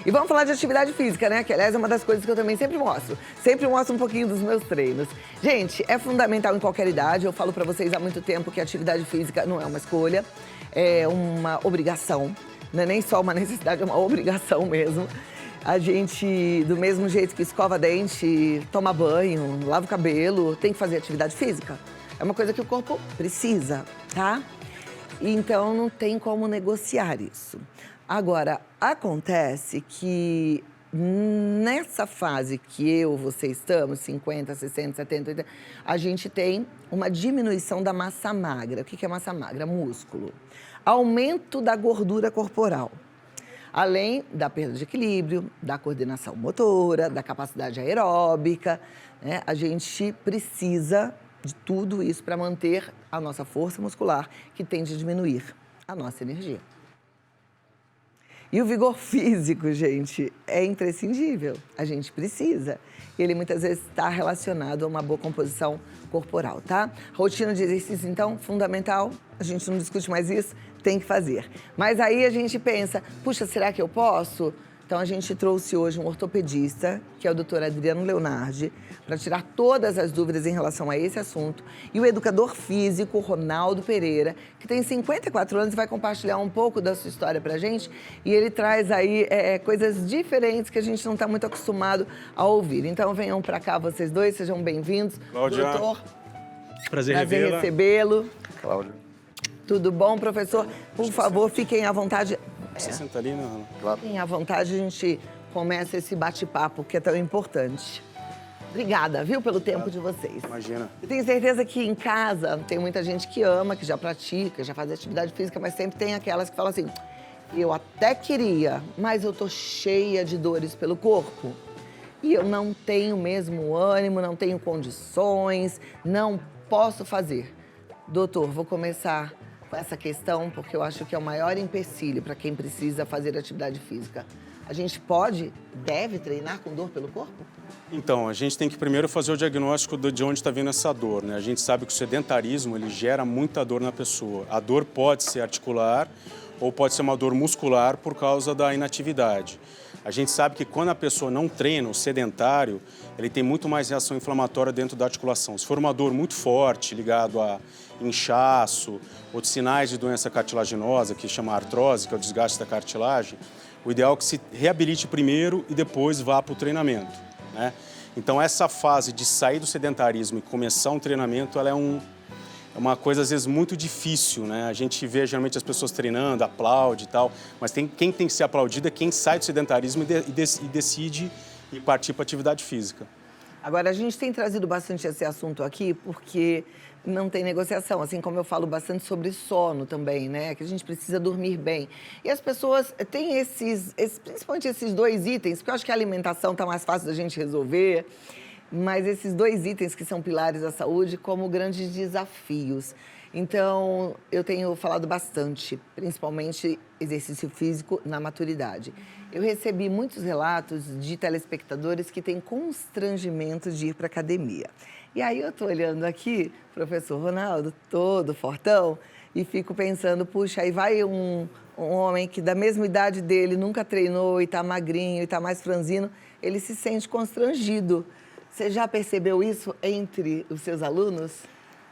E vamos falar de atividade física, né? Que, aliás, é uma das coisas que eu também sempre mostro. Sempre mostro um pouquinho dos meus treinos. Gente, é fundamental em qualquer idade. Eu falo pra vocês há muito tempo que a atividade física não é uma escolha, é uma obrigação. Não é nem só uma necessidade, é uma obrigação mesmo. A gente, do mesmo jeito que escova dente, toma banho, lava o cabelo, tem que fazer atividade física. É uma coisa que o corpo precisa, tá? Então, não tem como negociar isso. Agora, acontece que nessa fase que você estamos, 50, 60, 70, 80, a gente tem uma diminuição da massa magra. O que é massa magra? Músculo. Aumento da gordura corporal. Além da perda de equilíbrio, da coordenação motora, da capacidade aeróbica, né? A gente precisa de tudo isso para manter a nossa força muscular, que tende a diminuir a nossa energia. E o vigor físico, gente, é imprescindível. A gente precisa. Ele muitas vezes está relacionado a uma boa composição corporal, tá? Rotina de exercício, então, fundamental. A gente não discute mais isso, tem que fazer. Mas aí a gente pensa, puxa, será que eu posso? Então a gente trouxe hoje um ortopedista, que é o Dr. Adriano Leonardi, para tirar todas as dúvidas em relação a esse assunto. E o educador físico, Ronaldo Pereira, que tem 54 anos e vai compartilhar um pouco da sua história pra gente. E ele traz aí coisas diferentes que a gente não está muito acostumado a ouvir. Então venham para cá vocês dois, sejam bem-vindos. Cláudia. Doutor, Prazer recebê-lo. Cláudia. Tudo bom, professor? Por favor, fiquem à vontade. Você senta ali, né? Claro. Fiquem à vontade, a gente começa esse bate-papo que é tão importante. Obrigada, viu, pelo tempo de vocês. Imagina. Eu tenho certeza que em casa tem muita gente que ama, que já pratica, já faz atividade física, mas sempre tem aquelas que falam assim, eu até queria, mas eu tô cheia de dores pelo corpo. E eu não tenho mesmo ânimo, não tenho condições, não posso fazer. Doutor, vou começar com essa questão, porque eu acho que é o maior empecilho para quem precisa fazer atividade física. A gente deve treinar com dor pelo corpo? Então, a gente tem que primeiro fazer o diagnóstico de onde está vindo essa dor, né? A gente sabe que o sedentarismo, ele gera muita dor na pessoa. A dor pode ser articular ou pode ser uma dor muscular por causa da inatividade. A gente sabe que quando a pessoa não treina, o sedentário, ele tem muito mais reação inflamatória dentro da articulação. Se for uma dor muito forte, ligado a inchaço, outros sinais de doença cartilaginosa, que chama artrose, que é o desgaste da cartilagem, o ideal é que se reabilite primeiro e depois vá para o treinamento, né? Então, essa fase de sair do sedentarismo e começar um treinamento, ela é uma coisa, às vezes, muito difícil, né? A gente vê, geralmente, as pessoas treinando, aplaude e tal, mas quem tem que ser aplaudido é quem sai do sedentarismo e decide ir partir para a atividade física. Agora, a gente tem trazido bastante esse assunto aqui porque não tem negociação, assim como eu falo bastante sobre sono também, né? Que a gente precisa dormir bem. E as pessoas têm principalmente esses dois itens, porque eu acho que a alimentação está mais fácil da gente resolver, mas esses dois itens que são pilares da saúde como grandes desafios. Então, eu tenho falado bastante, principalmente exercício físico na maturidade. Eu recebi muitos relatos de telespectadores que têm constrangimento de ir para a academia. E aí eu estou olhando aqui, professor Ronaldo, todo fortão, e fico pensando, puxa, aí vai um homem que da mesma idade dele nunca treinou e está magrinho e está mais franzino, ele se sente constrangido. Você já percebeu isso entre os seus alunos?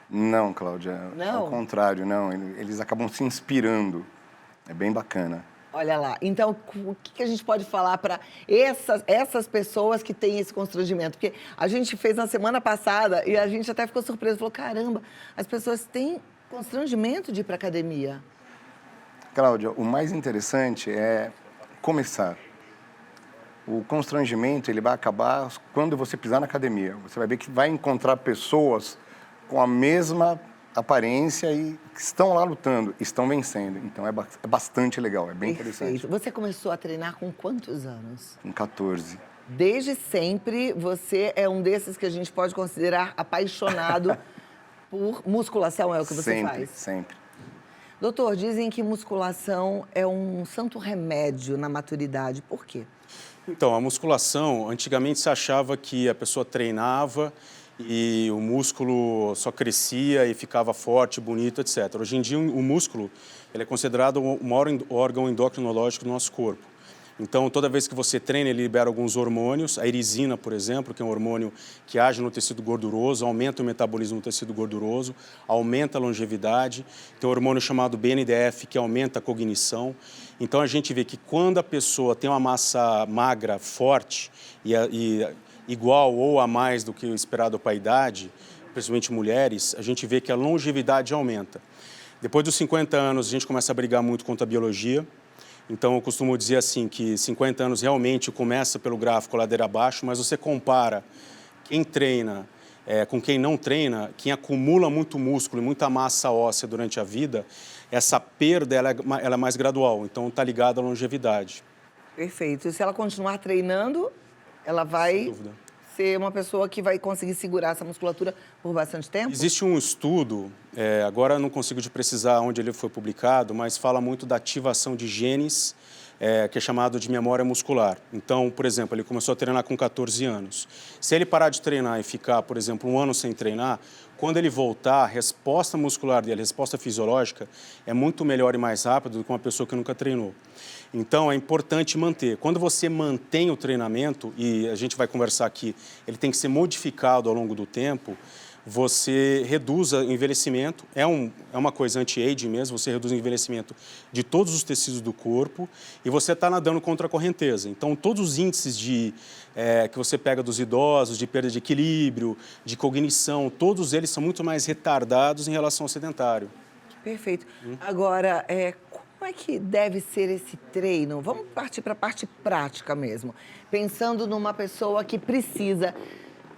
Não, Cláudia. Não? Ao contrário, não. Eles acabam se inspirando. É bem bacana. Olha lá. Então, o que a gente pode falar para essas pessoas que têm esse constrangimento? Porque a gente fez na semana passada e a gente até ficou surpreso. Falou, caramba, as pessoas têm constrangimento de ir para a academia. Cláudia, o mais interessante é começar. O constrangimento, ele vai acabar quando você pisar na academia. Você vai ver que vai encontrar pessoas com a mesma aparência e que estão lá lutando, estão vencendo. Então, é bastante legal, é bem interessante. Você começou a treinar com quantos anos? Com 14. Desde sempre, você é um desses que a gente pode considerar apaixonado por musculação, é o que você faz? Sempre. Doutor, dizem que musculação é um santo remédio na maturidade. Por quê? Então, a musculação, antigamente se achava que a pessoa treinava e o músculo só crescia e ficava forte, bonito, etc. Hoje em dia, o músculo ele é considerado o maior órgão endocrinológico do nosso corpo. Então, toda vez que você treina, ele libera alguns hormônios. A irisina, por exemplo, que é um hormônio que age no tecido gorduroso, aumenta o metabolismo do tecido gorduroso, aumenta a longevidade. Tem um hormônio chamado BNDF, que aumenta a cognição. Então, a gente vê que quando a pessoa tem uma massa magra forte e igual ou a mais do que o esperado para a idade, principalmente mulheres, a gente vê que a longevidade aumenta. Depois dos 50 anos, a gente começa a brigar muito contra a biologia. Então, eu costumo dizer assim que 50 anos realmente começa pelo gráfico ladeira abaixo, mas você compara quem treina com quem não treina, quem acumula muito músculo e muita massa óssea durante a vida, essa perda ela é mais gradual, então está ligada à longevidade. Perfeito. E se ela continuar treinando, ela vai Sem dúvida. ser uma pessoa que vai conseguir segurar essa musculatura por bastante tempo? Existe um estudo, agora eu não consigo te precisar onde ele foi publicado, mas fala muito da ativação de genes, que é chamado de memória muscular. Então, por exemplo, ele começou a treinar com 14 anos. Se ele parar de treinar e ficar, por exemplo, um ano sem treinar, quando ele voltar, a resposta muscular dele, a resposta fisiológica, é muito melhor e mais rápida do que uma pessoa que nunca treinou. Então, é importante manter. Quando você mantém o treinamento, e a gente vai conversar aqui, ele tem que ser modificado ao longo do tempo, você reduz o envelhecimento, é uma coisa anti-aging mesmo, você reduz o envelhecimento de todos os tecidos do corpo e você está nadando contra a correnteza. Então, todos os índices que você pega dos idosos, de perda de equilíbrio, de cognição, todos eles são muito mais retardados em relação ao sedentário. Perfeito. Agora, como é que deve ser esse treino? Vamos partir para a parte prática mesmo. Pensando numa pessoa que precisa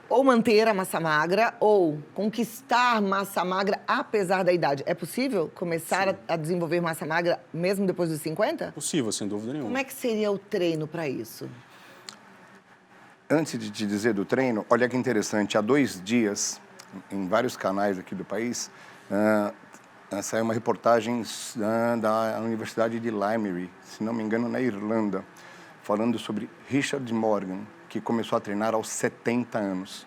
ou manter a massa magra ou conquistar massa magra apesar da idade. É possível começar a desenvolver massa magra mesmo depois dos 50? Possível, sem dúvida nenhuma. Como é que seria o treino para isso? Antes de te dizer do treino, olha que interessante, há 2 dias, em vários canais aqui do país, saiu uma reportagem da Universidade de Limerick, se não me engano, na Irlanda, falando sobre Richard Morgan, que começou a treinar aos 70 anos.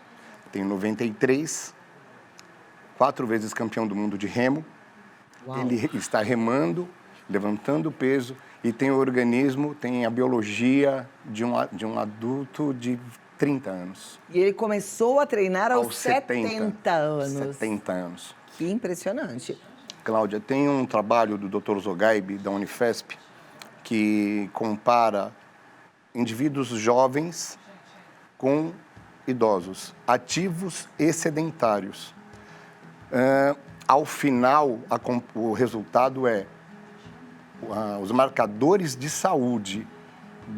Tem 93, 4 vezes campeão do mundo de remo. Uau. Ele está remando, levantando peso e tem o organismo, tem a biologia de um adulto de 30 anos. E ele começou a treinar aos 70 anos. 70 anos. Que impressionante. Cláudia, tem um trabalho do Dr. Zogaib, da Unifesp, que compara indivíduos jovens com idosos, ativos e sedentários. Ao final, o resultado é os marcadores de saúde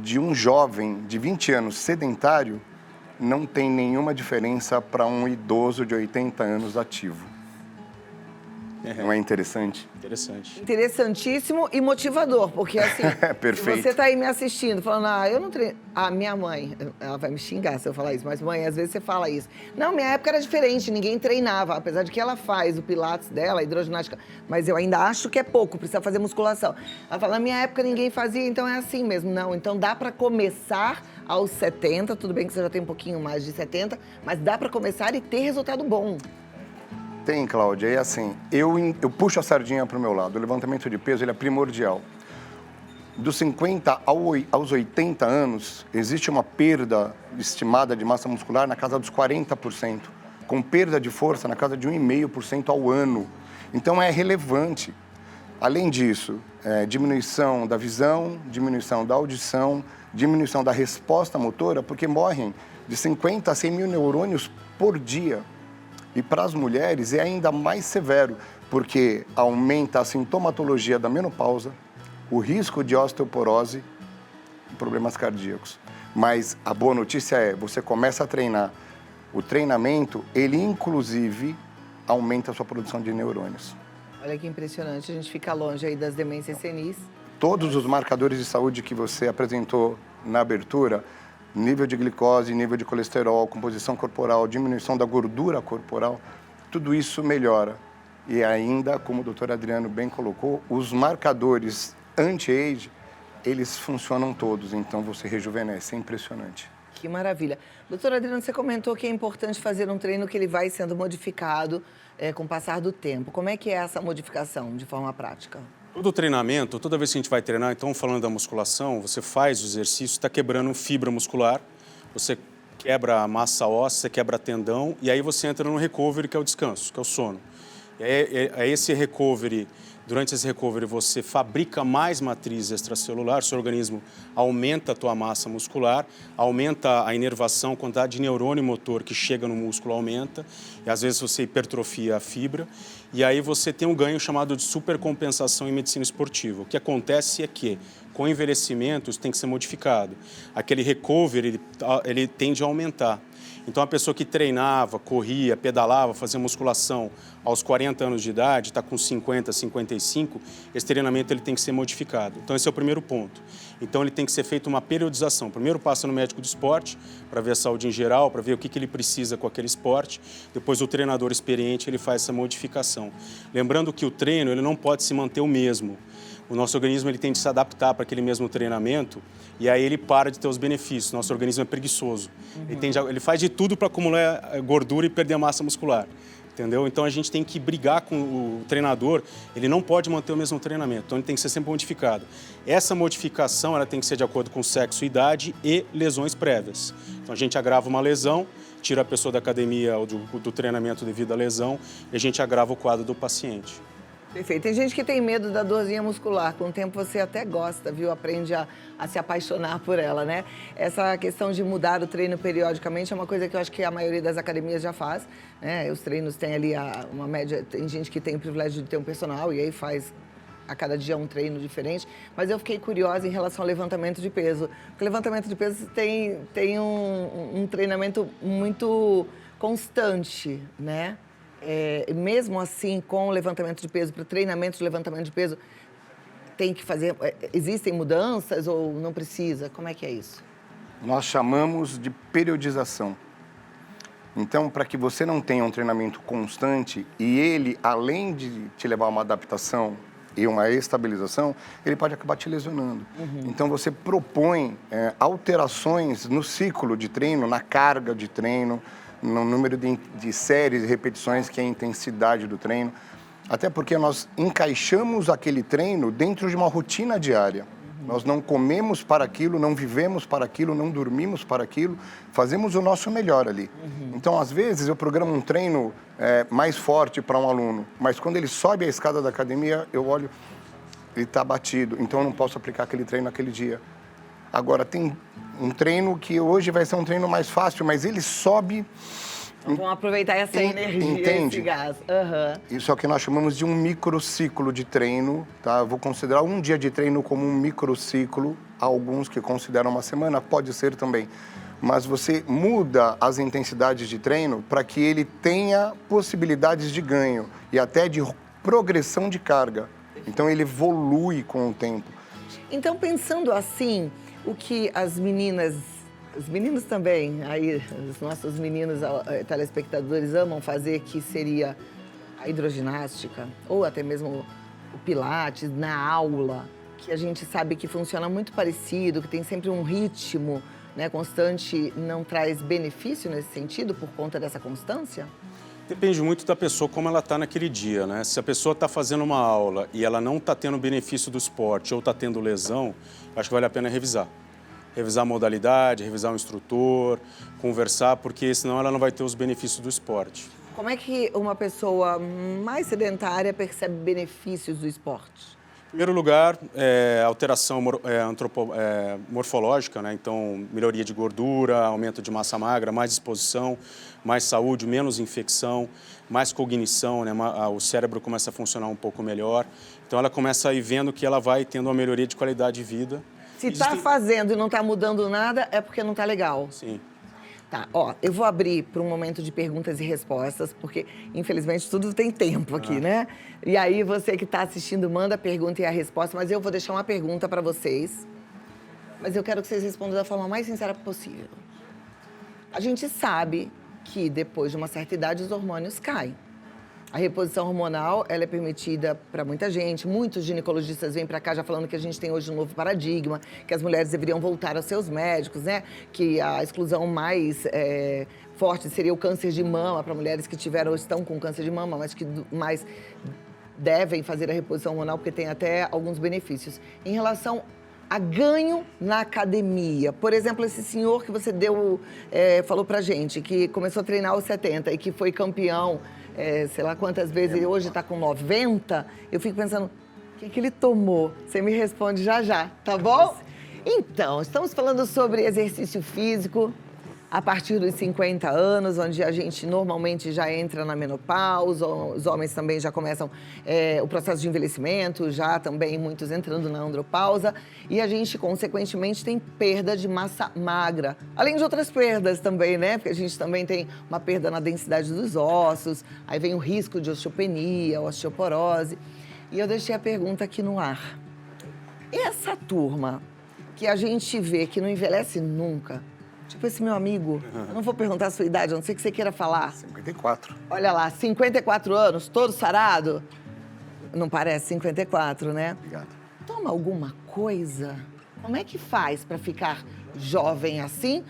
de um jovem de 20 anos sedentário não tem nenhuma diferença para um idoso de 80 anos ativo. Não é interessante? Interessante. Interessantíssimo e motivador, porque assim, Perfeito. se você está aí me assistindo, falando, eu não treino... minha mãe, ela vai me xingar se eu falar isso, mas mãe, às vezes você fala isso. Não, minha época era diferente, ninguém treinava, apesar de que ela faz o pilates dela, a hidroginástica, mas eu ainda acho que é pouco, precisa fazer musculação. Ela fala, na minha época ninguém fazia, então é assim mesmo. Não, então dá para começar aos 70, tudo bem que você já tem um pouquinho mais de 70, mas dá para começar e ter resultado bom. Tem, Cláudia, é assim, eu puxo a sardinha para o meu lado, o levantamento de peso ele é primordial. Dos 50 aos 80 anos, existe uma perda estimada de massa muscular na casa dos 40%, com perda de força na casa de 1,5% ao ano. Então é relevante. Além disso, diminuição da visão, diminuição da audição, diminuição da resposta motora, porque morrem de 50 a 100 mil neurônios por dia. E para as mulheres é ainda mais severo, porque aumenta a sintomatologia da menopausa, o risco de osteoporose e problemas cardíacos. Mas a boa notícia é, você começa a treinar. O treinamento, ele inclusive aumenta a sua produção de neurônios. Olha que impressionante, a gente fica longe aí das demências senis. Todos os marcadores de saúde que você apresentou na abertura, nível de glicose, nível de colesterol, composição corporal, diminuição da gordura corporal, tudo isso melhora. E ainda, como o doutor Adriano bem colocou, os marcadores anti-age, eles funcionam todos, então você rejuvenesce, é impressionante. Que maravilha. Doutor Adriano, você comentou que é importante fazer um treino que ele vai sendo modificado com o passar do tempo. Como é que é essa modificação de forma prática? Todo treinamento, toda vez que a gente vai treinar, então falando da musculação, você faz o exercício, está quebrando fibra muscular, você quebra a massa óssea, você quebra tendão, e aí você entra no recovery, que é o descanso, que é o sono. E aí esse recovery, durante esse recovery, você fabrica mais matriz extracelular, seu organismo aumenta a tua massa muscular, aumenta a inervação, a quantidade de neurônio motor que chega no músculo aumenta, e às vezes você hipertrofia a fibra, e aí você tem um ganho chamado de supercompensação em medicina esportiva. O que acontece é que, com o envelhecimento, isso tem que ser modificado. Aquele recovery, ele tende a aumentar. Então, a pessoa que treinava, corria, pedalava, fazia musculação aos 40 anos de idade, está com 50, 55, esse treinamento ele tem que ser modificado. Então, esse é o primeiro ponto. Então, ele tem que ser feita uma periodização. Primeiro passa no médico do esporte, para ver a saúde em geral, para ver o que ele precisa com aquele esporte. Depois, o treinador experiente ele faz essa modificação. Lembrando que o treino ele não pode se manter o mesmo. O nosso organismo ele tem de se adaptar para aquele mesmo treinamento e aí ele para de ter os benefícios. Nosso organismo é preguiçoso. Ele faz de tudo para acumular gordura e perder massa muscular. Entendeu? Então a gente tem que brigar com o treinador, ele não pode manter o mesmo treinamento, então ele tem que ser sempre modificado. Essa modificação ela tem que ser de acordo com sexo, idade e lesões prévias. Então a gente agrava uma lesão, tira a pessoa da academia ou do treinamento devido à lesão e a gente agrava o quadro do paciente. Perfeito. Tem gente que tem medo da dorzinha muscular. Com o tempo você até gosta, viu? Aprende a se apaixonar por ela, né? Essa questão de mudar o treino periodicamente é uma coisa que eu acho que a maioria das academias já faz, né? Os treinos têm ali uma média... Tem gente que tem o privilégio de ter um personal e aí faz a cada dia um treino diferente. Mas eu fiquei curiosa em relação ao levantamento de peso. Porque o levantamento de peso tem um treinamento muito constante, né? Mesmo assim, com o levantamento de peso, para o treinamento de levantamento de peso, tem que fazer... Existem mudanças ou não precisa? Como é que é isso? Nós chamamos de periodização. Então, para que você não tenha um treinamento constante e ele, além de te levar a uma adaptação e uma estabilização, ele pode acabar te lesionando. Então, você propõe alterações no ciclo de treino, na carga de treino, no número de séries e repetições, que é a intensidade do treino. Até porque nós encaixamos aquele treino dentro de uma rotina diária. Nós não comemos para aquilo, não vivemos para aquilo, não dormimos para aquilo, fazemos o nosso melhor ali. Então, às vezes, eu programo um treino mais forte para um aluno, mas quando ele sobe a escada da academia, eu olho, ele está abatido, então eu não posso aplicar aquele treino naquele dia. Agora, tem um treino que hoje vai ser um treino mais fácil, mas ele sobe... Então, vamos aproveitar essa energia, entende? esse gás. Isso é o que nós chamamos de um microciclo de treino, tá? Eu vou considerar um dia de treino como um microciclo, alguns que consideram uma semana, pode ser também. Mas você muda as intensidades de treino para que ele tenha possibilidades de ganho e até de progressão de carga. Então, ele evolui com o tempo. Então, pensando assim, o que as meninas... Os meninos também, aí os nossos meninos telespectadores amam fazer, que seria a hidroginástica ou até mesmo o pilates na aula, que a gente sabe que funciona muito parecido, que tem sempre um ritmo, né, constante, não traz benefício nesse sentido por conta dessa constância? Depende muito da pessoa, como ela está naquele dia, né? Se a pessoa está fazendo uma aula e ela não está tendo benefício do esporte ou está tendo lesão, acho que vale a pena revisar. Revisar a modalidade, revisar o instrutor, conversar, porque senão ela não vai ter os benefícios do esporte. Como é que uma pessoa mais sedentária percebe benefícios do esporte? Em primeiro lugar, alteração morfológica, né? Então, melhoria de gordura, aumento de massa magra, mais disposição, mais saúde, menos infecção, mais cognição, né? O cérebro começa a funcionar um pouco melhor. Então, ela começa a ir vendo que ela vai tendo uma melhoria de qualidade de vida. Se está fazendo e não está mudando nada, é porque não está legal. Sim. Tá, eu vou abrir para um momento de perguntas e respostas, porque, infelizmente, tudo tem tempo aqui, né? E aí, você que está assistindo, manda a pergunta e a resposta, mas eu vou deixar uma pergunta para vocês. Mas eu quero que vocês respondam da forma mais sincera possível. A gente sabe que, depois de uma certa idade, os hormônios caem. A reposição hormonal, ela é permitida para muita gente. Muitos ginecologistas vêm para cá já falando que a gente tem hoje um novo paradigma, que as mulheres deveriam voltar aos seus médicos, né? Que a exclusão mais forte seria o câncer de mama para mulheres que tiveram ou estão com câncer de mama, mas que mais devem fazer a reposição hormonal, porque tem até alguns benefícios. Em relação a ganho na academia, por exemplo, esse senhor que você falou pra gente, que começou a treinar aos 70 e que foi campeão, sei lá quantas vezes, e hoje está com 90, eu fico pensando, o que ele tomou? Você me responde já, tá bom? Então, estamos falando sobre exercício físico a partir dos 50 anos, onde a gente normalmente já entra na menopausa, os homens também já começam o processo de envelhecimento, já também muitos entrando na andropausa, e a gente, consequentemente, tem perda de massa magra, além de outras perdas também, né? Porque a gente também tem uma perda na densidade dos ossos, aí vem o risco de osteopenia, osteoporose. E eu deixei a pergunta aqui no ar. Essa turma que a gente vê que não envelhece nunca, tipo esse meu amigo, eu não vou perguntar a sua idade, a não ser que você queira falar. 54. Olha lá, 54 anos, todo sarado. Não parece 54, né? Obrigado. Toma alguma coisa? Como é que faz para ficar jovem assim,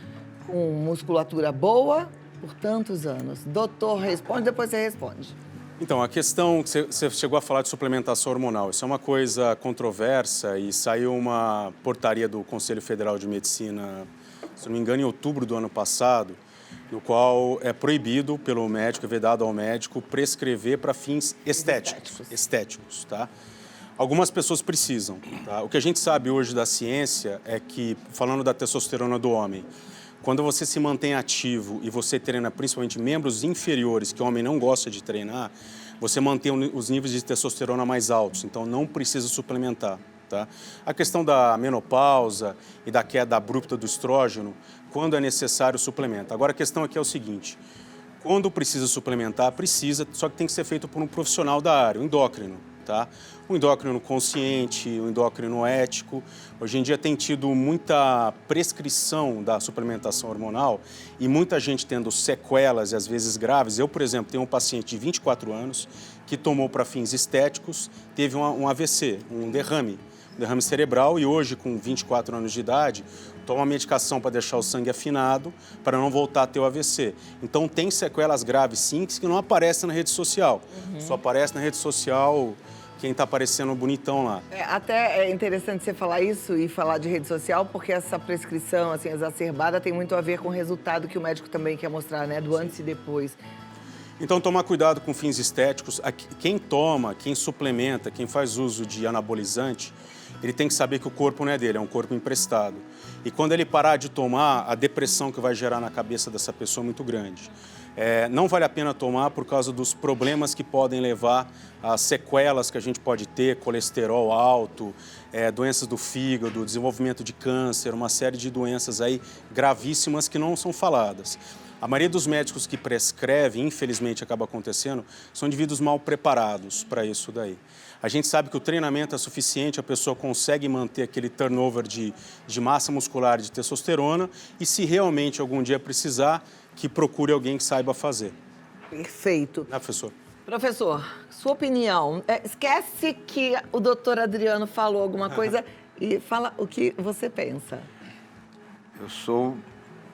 com musculatura boa, por tantos anos? Doutor, responde, depois você responde. Então, a questão que você chegou a falar de suplementação hormonal, isso é uma coisa controversa e saiu uma portaria do Conselho Federal de Medicina, se não me engano, em outubro do ano passado, no qual é proibido pelo médico, é vedado ao médico, prescrever para fins estéticos, tá? Algumas pessoas precisam, tá? O que a gente sabe hoje da ciência é que, falando da testosterona do homem, quando você se mantém ativo e você treina principalmente membros inferiores, que o homem não gosta de treinar, você mantém os níveis de testosterona mais altos, então não precisa suplementar. Tá? A questão da menopausa e da queda abrupta do estrógeno, quando é necessário, suplementa. Agora a questão aqui é o seguinte, quando precisa suplementar, precisa, só que tem que ser feito por um profissional da área, um endócrino. Tá? Um endócrino consciente, um endócrino ético. Hoje em dia tem tido muita prescrição da suplementação hormonal e muita gente tendo sequelas e às vezes graves. Eu, por exemplo, tenho um paciente de 24 anos que tomou para fins estéticos, teve um AVC, um derrame cerebral e hoje, com 24 anos de idade, toma medicação para deixar o sangue afinado, para não voltar a ter o AVC. Então, tem sequelas graves, sim, que não aparecem na rede social. Só aparece na rede social quem está aparecendo bonitão lá. Até é interessante você falar isso e falar de rede social, porque essa prescrição assim, exacerbada tem muito a ver com o resultado que o médico também quer mostrar, né? Do antes e depois. Então, tomar cuidado com fins estéticos. Quem toma, quem suplementa, quem faz uso de anabolizante, ele tem que saber que o corpo não é dele, é um corpo emprestado. E quando ele parar de tomar, a depressão que vai gerar na cabeça dessa pessoa é muito grande. Não vale a pena tomar por causa dos problemas que podem levar a sequelas que a gente pode ter, colesterol alto, doenças do fígado, desenvolvimento de câncer, uma série de doenças aí gravíssimas que não são faladas. A maioria dos médicos que prescrevem, infelizmente acaba acontecendo, são indivíduos mal preparados para isso daí. A gente sabe que o treinamento é suficiente, a pessoa consegue manter aquele turnover de massa muscular, de testosterona, e se realmente algum dia precisar, que procure alguém que saiba fazer. Perfeito. Né, professor? Professor, sua opinião. Esquece que o doutor Adriano falou alguma coisa e fala o que você pensa. Eu sou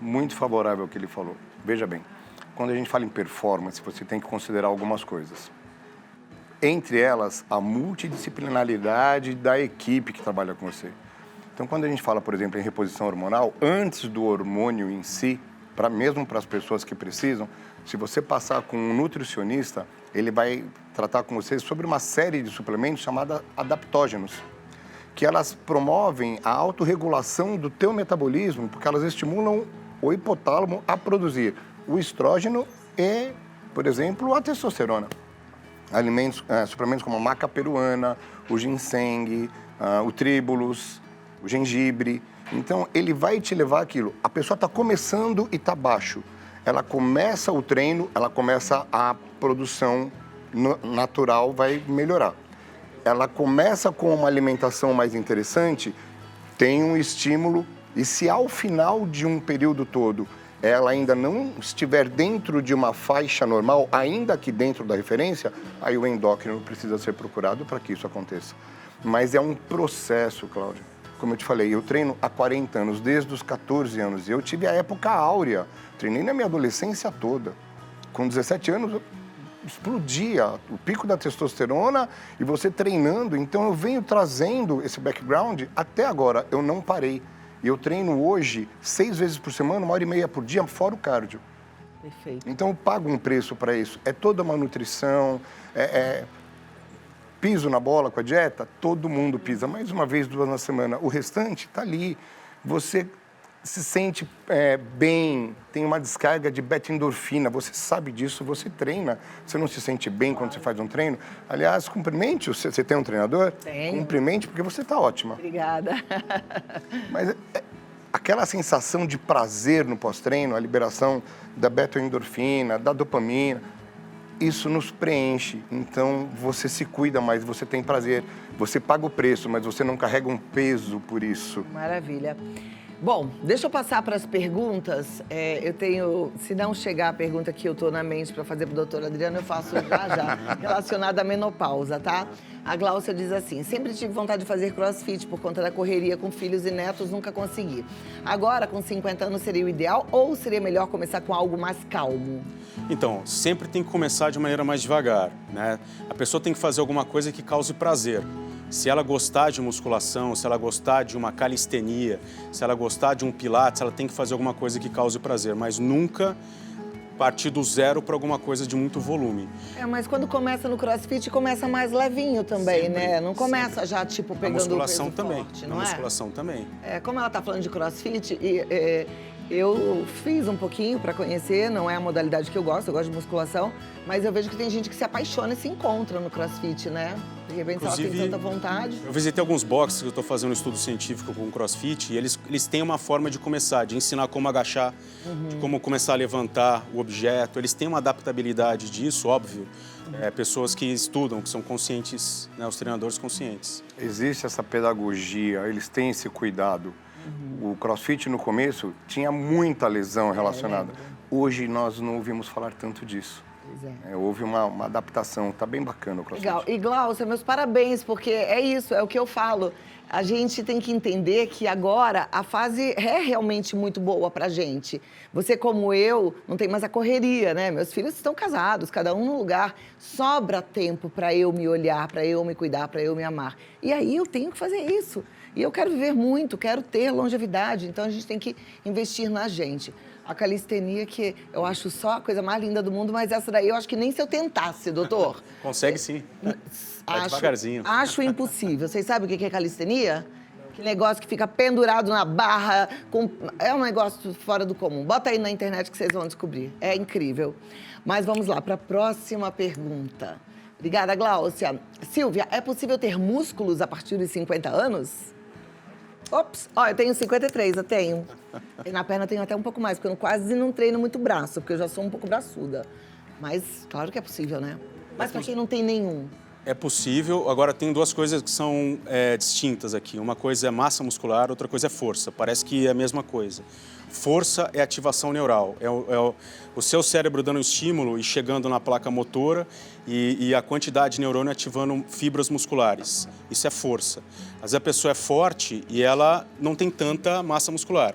muito favorável ao que ele falou. Veja bem, quando a gente fala em performance, você tem que considerar algumas coisas. Entre elas, a multidisciplinaridade da equipe que trabalha com você. Então, quando a gente fala, por exemplo, em reposição hormonal, antes do hormônio em si, mesmo para as pessoas que precisam, se você passar com um nutricionista, ele vai tratar com você sobre uma série de suplementos chamados adaptógenos, que elas promovem a autorregulação do teu metabolismo, porque elas estimulam o hipotálamo a produzir o estrógeno e, por exemplo, a testosterona. Suplementos como a maca peruana, o ginseng, o tríbulos, o gengibre. Então, ele vai te levar aquilo. A pessoa está começando e está baixo. Ela começa o treino, ela começa a produção natural, vai melhorar. Ela começa com uma alimentação mais interessante, tem um estímulo, e se ao final de um período todo ela ainda não estiver dentro de uma faixa normal, ainda que dentro da referência, aí o endócrino precisa ser procurado para que isso aconteça. Mas é um processo, Cláudia. Como eu te falei, eu treino há 40 anos, desde os 14 anos. Eu tive a época áurea, treinei na minha adolescência toda. Com 17 anos, explodia o pico da testosterona e você treinando. Então eu venho trazendo esse background até agora. Eu não parei. E eu treino hoje 6 vezes por semana, 1h30 por dia, fora o cardio. Perfeito. Então eu pago um preço para isso. É toda uma nutrição, piso na bola com a dieta, todo mundo pisa mais uma vez, 2 na semana. O restante está ali. Você se sente bem, tem uma descarga de beta-endorfina, você sabe disso, você treina. Você não se sente bem quando você faz um treino? Aliás, cumprimente, você tem um treinador? Tenho. Cumprimente, porque você está ótima. Obrigada. Mas aquela sensação de prazer no pós-treino, a liberação da beta-endorfina, da dopamina, isso nos preenche. Então, você se cuida mais, você tem prazer. Você paga o preço, mas você não carrega um peso por isso. Maravilha. Bom, deixa eu passar para as perguntas. Eu tenho, se não chegar a pergunta que eu estou na mente para fazer para o doutor Adriano, eu faço já, relacionada à menopausa, tá? A Gláucia diz assim, sempre tive vontade de fazer crossfit por conta da correria com filhos e netos, nunca consegui. Agora, com 50 anos, seria o ideal ou seria melhor começar com algo mais calmo? Então, sempre tem que começar de maneira mais devagar, né? A pessoa tem que fazer alguma coisa que cause prazer. Se ela gostar de musculação, se ela gostar de uma calistenia, se ela gostar de um pilates, ela tem que fazer alguma coisa que cause prazer, mas nunca partir do zero para alguma coisa de muito volume. Mas quando começa no crossfit, começa mais levinho também, Sempre, né? Não começa sempre. já, tipo, Na pegando o musculação peso também. forte, Na não é? musculação também. Como ela tá falando de crossfit, eu fiz um pouquinho para conhecer, não é a modalidade que eu gosto de musculação, mas eu vejo que tem gente que se apaixona e se encontra no crossfit, né? De repente ela tem tanta vontade. Eu visitei alguns boxes que eu estou fazendo um estudo científico com o CrossFit e eles têm uma forma de começar, de ensinar como agachar, de como começar a levantar o objeto. Eles têm uma adaptabilidade disso, óbvio. Pessoas que estudam, que são conscientes, né, os treinadores conscientes. Existe essa pedagogia, eles têm esse cuidado. O CrossFit no começo tinha muita lesão relacionada. Hoje nós não ouvimos falar tanto disso. Houve uma adaptação, tá bem bacana o CrossFit. Legal. E Gláucia, meus parabéns, porque é isso, é o que eu falo. A gente tem que entender que agora a fase é realmente muito boa pra gente. Você, como eu, não tem mais a correria, né? Meus filhos estão casados, cada um num lugar. Sobra tempo pra eu me olhar, pra eu me cuidar, pra eu me amar. E aí eu tenho que fazer isso. E eu quero viver muito, quero ter longevidade, então a gente tem que investir na gente. A calistenia, que eu acho só a coisa mais linda do mundo, mas essa daí eu acho que nem se eu tentasse, doutor. Consegue sim. Vai devagarzinho. Acho impossível. Vocês sabem o que é calistenia? Que negócio que fica pendurado na barra. É um negócio fora do comum. Bota aí na internet que vocês vão descobrir. É incrível. Mas vamos lá para a próxima pergunta. Obrigada, Gláucia. Silvia, é possível ter músculos a partir dos 50 anos? Ops, eu tenho 53, eu tenho. E na perna eu tenho até um pouco mais, porque eu quase não treino muito braço, porque eu já sou um pouco braçuda. Mas claro que é possível, né? Mas pra quem não tem nenhum? É possível. Agora, tem duas coisas que são distintas aqui. Uma coisa é massa muscular, outra coisa é força. Parece que é a mesma coisa. Força é ativação neural. É o seu cérebro dando estímulo e chegando na placa motora e a quantidade de neurônio ativando fibras musculares. Isso é força. Mas a pessoa é forte e ela não tem tanta massa muscular.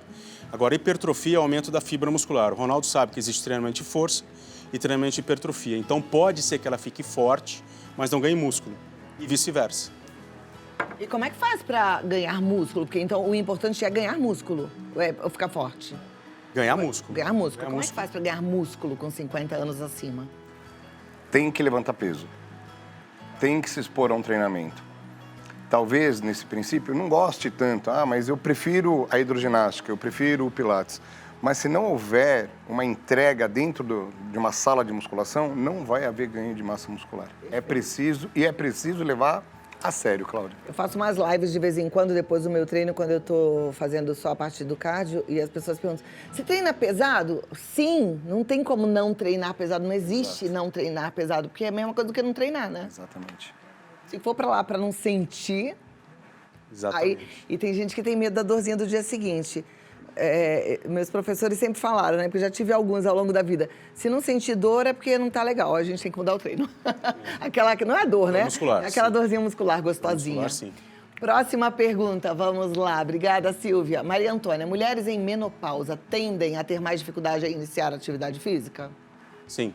Agora, hipertrofia é o aumento da fibra muscular. O Ronaldo sabe que existe treinamento de força e treinamento de hipertrofia. Então, pode ser que ela fique forte, mas não ganhe músculo. E vice-versa. E como é que faz pra ganhar músculo? Porque então o importante é ganhar músculo, ou ficar forte? Ganhar músculo. Ganhar músculo. Ganhar Como é que músculo. faz pra ganhar músculo com 50 anos acima? Tem que levantar peso. Tem que se expor a um treinamento. Talvez, nesse princípio, eu não goste tanto. Mas eu prefiro a hidroginástica, eu prefiro o pilates. Mas se não houver uma entrega dentro de uma sala de musculação, não vai haver ganho de massa muscular. É preciso levar a sério, Cláudia. Eu faço umas lives de vez em quando, depois do meu treino, quando eu tô fazendo só a parte do cardio, e as pessoas perguntam, você treina pesado? Sim, não tem como não treinar pesado, não existe não treinar pesado, porque é a mesma coisa do que não treinar, né? Exatamente. Se for pra lá pra não sentir, Exatamente. e tem gente que tem medo da dorzinha do dia seguinte. Meus professores sempre falaram, né? Porque eu já tive alguns ao longo da vida. Se não sentir dor é porque não tá legal, a gente tem que mudar o treino. Aquela que não é dor, né? Muscular, é aquela sim. dorzinha muscular gostosinha. Muscular, sim. Próxima pergunta, vamos lá. Obrigada, Silvia. Maria Antônia, mulheres em menopausa tendem a ter mais dificuldade a iniciar a atividade física? Sim.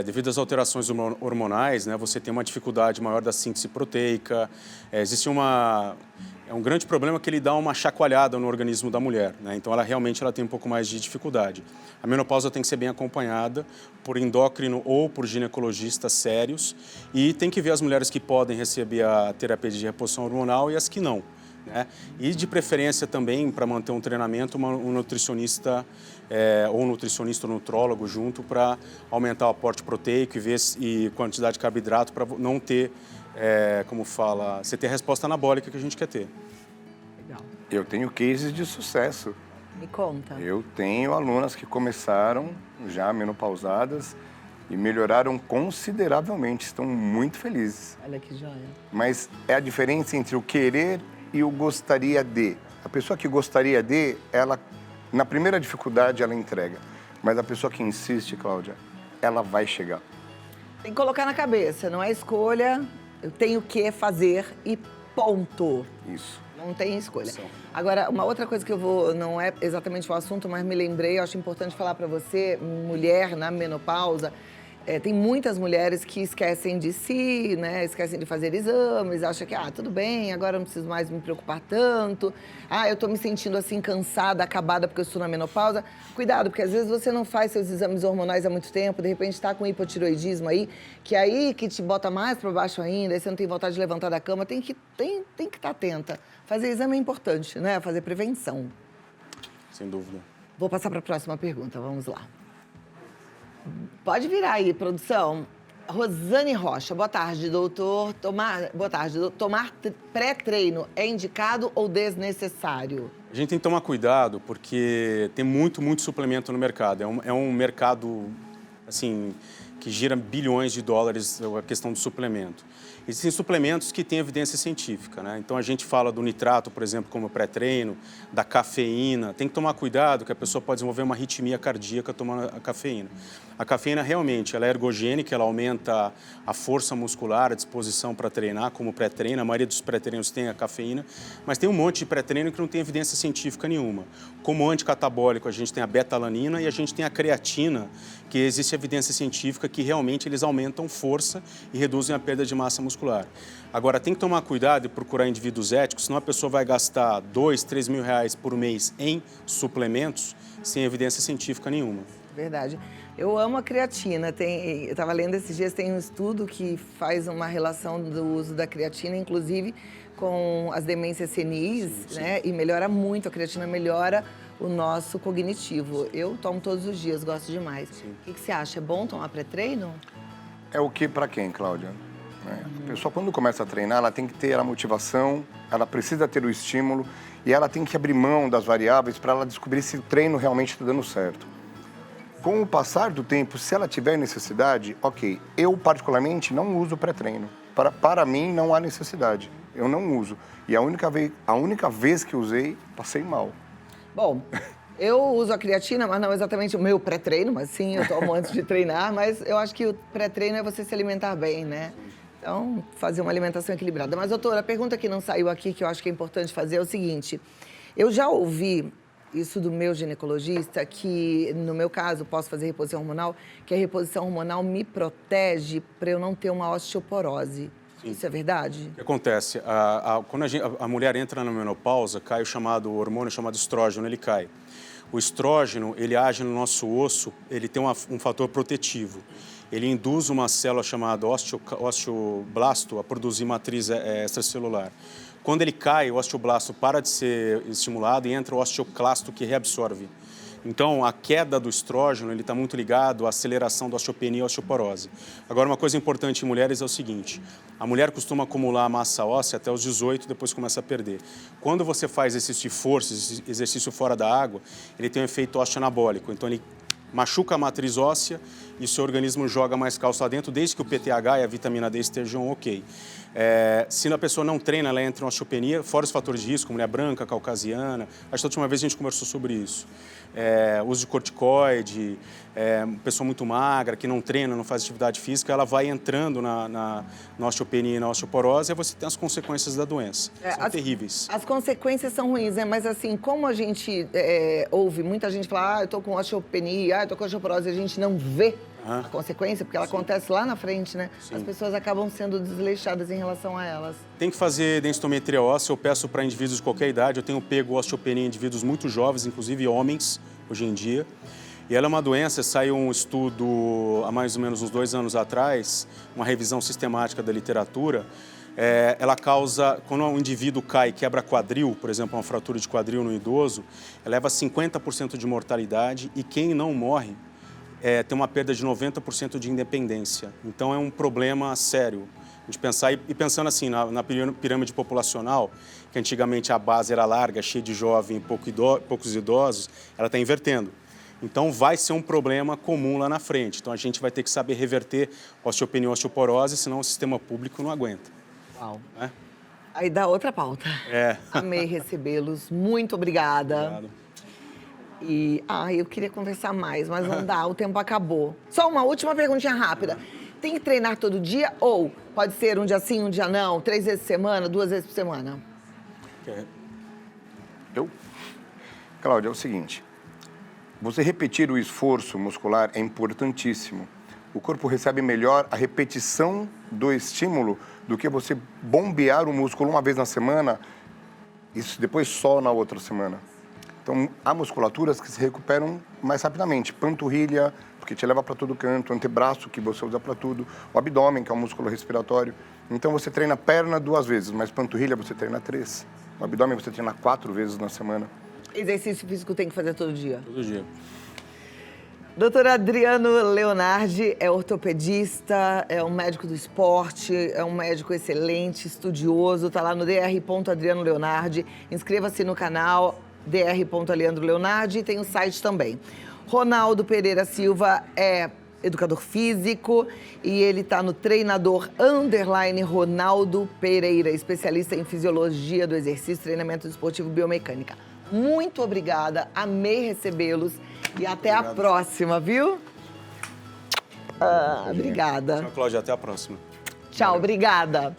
devido às alterações hormonais, né, você tem uma dificuldade maior da síntese proteica. Existe um grande problema que ele dá uma chacoalhada no organismo da mulher, né? Então, ela tem um pouco mais de dificuldade. A menopausa tem que ser bem acompanhada por endócrino ou por ginecologistas sérios e tem que ver as mulheres que podem receber a terapia de reposição hormonal e as que não, né? E, de preferência, também, para manter um treinamento, um nutricionista ou um nutricionista ou nutrólogo junto para aumentar o aporte proteico e quantidade de carboidrato para não ter, você ter a resposta anabólica que a gente quer ter. Legal. Eu tenho cases de sucesso. Me conta. Eu tenho alunas que começaram já menopausadas e melhoraram consideravelmente, estão muito felizes. Olha que joia. Mas é a diferença entre o querer e o gostaria de. A pessoa que gostaria de, ela, na primeira dificuldade, ela entrega. Mas a pessoa que insiste, Cláudia, ela vai chegar. Tem que colocar na cabeça, não é escolha, eu tenho que fazer e ponto. Isso. Não tem escolha. Agora, uma outra coisa que não é exatamente o assunto, mas me lembrei, eu acho importante falar para você, mulher na menopausa, tem muitas mulheres que esquecem de si, né? Esquecem de fazer exames, acham que, tudo bem, agora eu não preciso mais me preocupar tanto. Eu tô me sentindo assim cansada, acabada porque eu estou na menopausa. Cuidado, porque às vezes você não faz seus exames hormonais há muito tempo, de repente está com hipotiroidismo aí que te bota mais para baixo ainda, aí você não tem vontade de levantar da cama, tem que estar atenta. Fazer exame é importante, né? Fazer prevenção. Sem dúvida. Vou passar para a próxima pergunta, vamos lá. Pode virar aí, produção. Rosane Rocha, boa tarde, doutor. Boa tarde, tomar pré-treino é indicado ou desnecessário? A gente tem que tomar cuidado porque tem muito suplemento no mercado. É um mercado, assim, que gira bilhões de dólares a questão do suplemento. Existem suplementos que têm evidência científica, né? Então, a gente fala do nitrato, por exemplo, como pré-treino, da cafeína. Tem que tomar cuidado que a pessoa pode desenvolver uma arritmia cardíaca tomando a cafeína. A cafeína, realmente, ela é ergogênica, ela aumenta a força muscular, a disposição para treinar, como pré-treino. A maioria dos pré-treinos tem a cafeína, mas tem um monte de pré-treino que não tem evidência científica nenhuma. Como anticatabólico, a gente tem a beta-alanina e a gente tem a creatina, que existe evidência científica que realmente eles aumentam força e reduzem a perda de massa muscular. Agora, tem que tomar cuidado e procurar indivíduos éticos, senão a pessoa vai gastar R$2, R$3.000 por mês em suplementos sem evidência científica nenhuma. Verdade. Eu amo a creatina. Eu estava lendo esses dias, tem um estudo que faz uma relação do uso da creatina, inclusive com as demências senis, sim. Né? E melhora muito, a creatina melhora o nosso cognitivo. Eu tomo todos os dias, gosto demais. Sim. O que você acha? É bom tomar pré-treino? É o que para quem, Cláudia? A pessoa, quando começa a treinar, ela tem que ter a motivação, ela precisa ter o estímulo e ela tem que abrir mão das variáveis para ela descobrir se o treino realmente está dando certo. Com o passar do tempo, se ela tiver necessidade, ok. Eu, particularmente, não uso pré-treino. Para mim, não há necessidade. Eu não uso. E a única vez que usei, passei mal. Bom, eu uso a creatina, mas não exatamente o meu pré-treino, mas sim, eu tomo antes de treinar. Mas eu acho que o pré-treino é você se alimentar bem, né? Então, fazer uma alimentação equilibrada. Mas, doutora, a pergunta que não saiu aqui, que eu acho que é importante fazer, é o seguinte. Eu já ouvi isso do meu ginecologista, que no meu caso posso fazer reposição hormonal, que a reposição hormonal me protege para eu não ter uma osteoporose. Sim. Isso é verdade? O que acontece? Quando a mulher entra na menopausa, cai o hormônio chamado estrógeno, ele cai. O estrógeno, ele age no nosso osso, ele tem um fator protetivo. Ele induz uma célula chamada osteoblasto a produzir matriz extracelular. Quando ele cai, o osteoblasto para de ser estimulado e entra o osteoclasto que reabsorve. Então, a queda do estrógeno está muito ligado à aceleração da osteopenia e osteoporose. Agora, uma coisa importante em mulheres é o seguinte, a mulher costuma acumular massa óssea até os 18, depois começa a perder. Quando você faz exercício de força, exercício fora da água, ele tem um efeito osteoanabólico. Então, ele machuca a matriz óssea e o seu organismo joga mais cálcio lá dentro, desde que o PTH e a vitamina D estejam ok. Se a pessoa não treina, ela entra em osteopenia, fora os fatores de risco, mulher branca, caucasiana. Acho que a última vez a gente conversou sobre isso. Uso de corticoide, pessoa muito magra, que não treina, não faz atividade física, ela vai entrando na osteopenia e na osteoporose e você tem as consequências da doença. São terríveis. As consequências são ruins, né? Mas assim, como a gente ouve muita gente falar, eu tô com osteopenia, eu tô com osteoporose, a gente não vê. a consequência, porque ela acontece lá na frente, né? Sim. As pessoas acabam sendo desleixadas em relação a elas. Tem que fazer densitometria óssea, eu peço para indivíduos de qualquer idade. Eu tenho pego osteopenia em indivíduos muito jovens, inclusive homens, hoje em dia. E ela é uma doença, saiu um estudo há mais ou menos uns 2 anos atrás, uma revisão sistemática da literatura. Ela causa, quando um indivíduo cai e quebra quadril, por exemplo, uma fratura de quadril no idoso, ela leva a 50% de mortalidade e quem não morre tem uma perda de 90% de independência. Então é um problema sério de pensar. E pensando assim, na pirâmide populacional, que antigamente a base era larga, cheia de jovens e poucos idosos, ela está invertendo. Então vai ser um problema comum lá na frente. Então a gente vai ter que saber reverter osteopenia e osteoporose, senão o sistema público não aguenta. Uau. Né? Aí dá outra pauta. Amei recebê-los. Muito obrigada. Obrigado. E, eu queria conversar mais, mas não dá, o tempo acabou. Só uma última perguntinha rápida. Tem que treinar todo dia ou pode ser um dia sim, um dia não, 3 vezes por semana, 2 vezes por semana? Cláudia, é o seguinte, você repetir o esforço muscular é importantíssimo. O corpo recebe melhor a repetição do estímulo do que você bombear o músculo uma vez na semana e depois só na outra semana. Então, há musculaturas que se recuperam mais rapidamente. Panturrilha, porque te leva para todo canto, antebraço, que você usa para tudo, o abdômen, que é um músculo respiratório. Então, você treina perna 2 vezes, mas panturrilha você treina 3. O abdômen você treina 4 vezes na semana. Exercício físico tem que fazer todo dia? Todo dia. Doutor Adriano Leonardi é ortopedista, é um médico do esporte, é um médico excelente, estudioso, está lá no dr.adriano Leonardi. Inscreva-se no canal dr.leandro Leonardi e tem o site também. Ronaldo Pereira Silva é educador físico e ele está no treinador _Ronaldo Pereira, especialista em fisiologia do exercício, treinamento esportivo e biomecânica. Muito obrigada, amei recebê-los e até a próxima, viu? Obrigada. Tchau, Cláudia, até a próxima. Tchau, obrigada.